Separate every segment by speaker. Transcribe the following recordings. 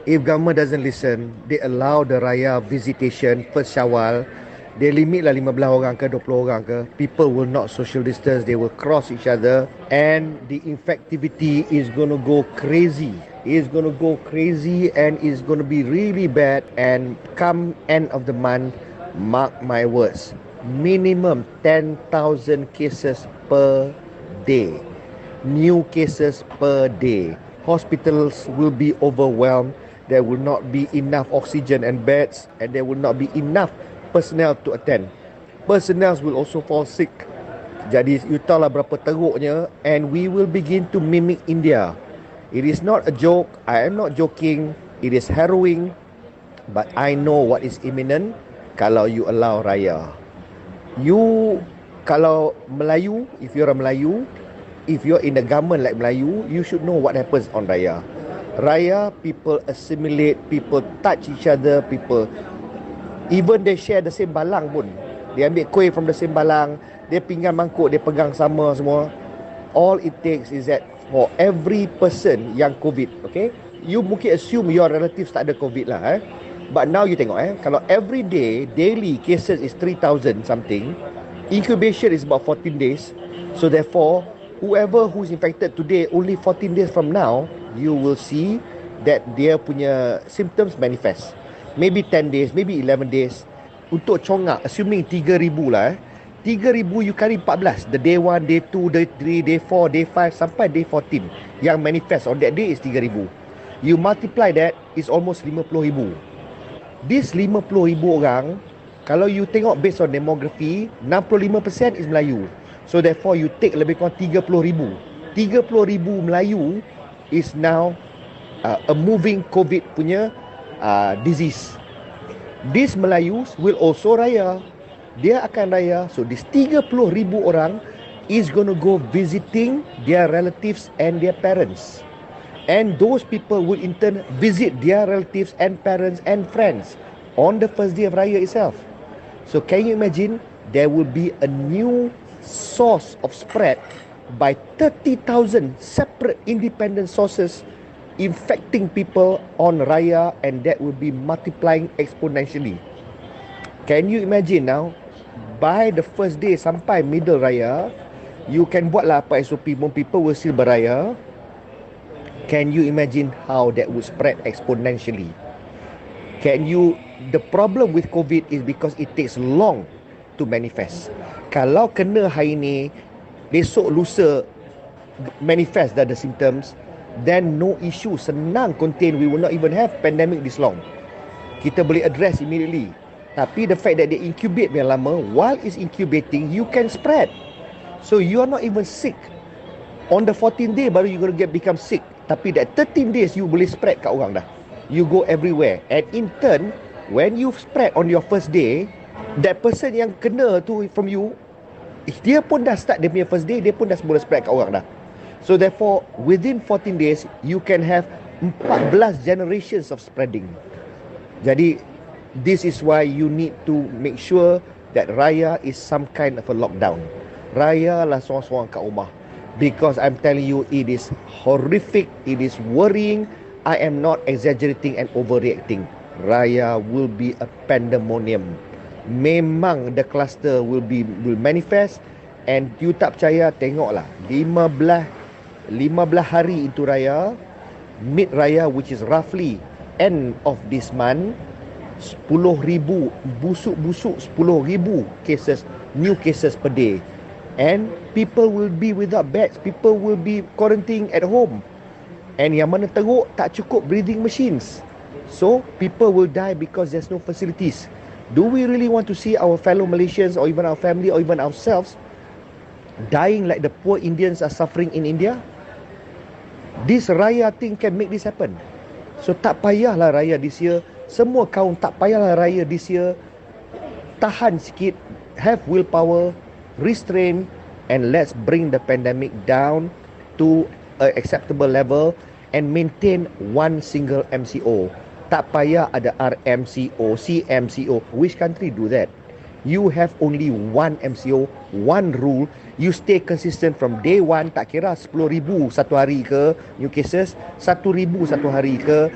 Speaker 1: If government doesn't listen, they allow the raya visitation first Syawal. They limit lah 15 orang ke 20 orang ke. People will not social distance. They will cross each other. And the infectivity is going to go crazy. It's going to go crazy and it's going to be really bad. And come end of the month, mark my words, minimum 10,000 cases per day. New cases per day. Hospitals will be overwhelmed. There will not be enough oxygen and beds, and there will not be enough personnel to attend. Personnel will also fall sick. Jadi you tahu lah berapa teruknya, and we will begin to mimic India. It is not a joke. I am not joking. It is harrowing, but I know what is imminent kalau you allow raya. You, kalau Melayu, if you're a Melayu, if you're in the government like Melayu, you should know what happens on raya. Raya, people assimilate, people touch each other, people, even they share the same balang pun. Dia ambil kuih from the same balang, dia pinggan mangkuk, dia pegang sama semua. All it takes is that for every person yang COVID, okay? You mungkin assume your relatives tak ada COVID lah, But now you tengok, kalau every day, daily cases is 3,000 something, incubation is about 14 days. So therefore, whoever who's infected today, only 14 days from now, you will see that dia punya symptoms manifest. Maybe 10 days, maybe 11 days. Untuk congak, assuming 3,000 lah, 3,000 you carry 14. The day 1, day 2, day 3, day 4, day 5 sampai day 14. Yang manifest on that day is 3,000. You multiply that, it's almost 50,000. This 50,000 orang, kalau you tengok based on demography, 65% is Melayu. So therefore you take lebih kurang 30,000. 30,000 Melayu is now a moving COVID punya disease. These Melayus will also raya. Dia akan raya. So this 30,000 orang is going to go visiting their relatives and their parents. And those people will in turn visit their relatives and parents and friends on the first day of raya itself. So can you imagine, there will be a new source of spread by 30,000 separate independent sources infecting people on raya, and that will be multiplying exponentially. Can you imagine now, by the first day sampai middle raya, you can buat lah apa SOP, people will still beraya. Can you imagine how that would spread exponentially? The problem with COVID is because it takes long to manifest. Kalau kena hari ni, besok lusa manifest the symptoms, then no issue, senang contain. We will not even have pandemic this long. Kita boleh address immediately. Tapi the fact that they incubate yang lama, while it's incubating, you can spread. So you are not even sick. On the 14th day baru you going to become sick. Tapi that 13 days you boleh spread kat orang dah. You go everywhere. And in turn, when you spread on your first day, that person yang kena tu from you, dia pun dah start dia punya first day, dia pun dah boleh spread kat orang dah. So therefore, within 14 days, you can have 14 generations of spreading. Jadi, this is why you need to make sure that raya is some kind of a lockdown. Raya lah seorang-seorang kat rumah. Because I'm telling you, it is horrific, it is worrying. I am not exaggerating and overreacting. Raya will be a pandemonium. Memang the cluster will manifest, and you tak percaya, tengoklah 15 hari into raya, mid raya, which is roughly end of this month, 10,000 busuk-busuk 10,000 cases, new cases per day. And people will be without beds, people will be quarantining at home. And yang mana teruk, tak cukup breathing machines. So people will die because there's no facilities. Do we really want to see our fellow Malaysians, or even our family, or even ourselves dying like the poor Indians are suffering in India? This raya thing can make this happen. So tak payahlah raya this year. Semua kaum tak payahlah raya this year. Tahan sikit, have willpower, restrain, and let's bring the pandemic down to an acceptable level and maintain one single MCO. Tak payah ada RMCO, CMCO. Which country do that? You have only one MCO, one rule. You stay consistent from day one. Tak kira 10,000 satu hari ke new cases, 1,000 satu hari ke,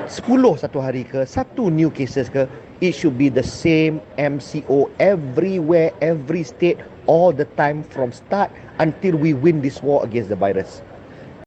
Speaker 1: 10 satu hari ke, satu new cases ke. It should be the same MCO everywhere, every state, all the time from start until we win this war against the virus.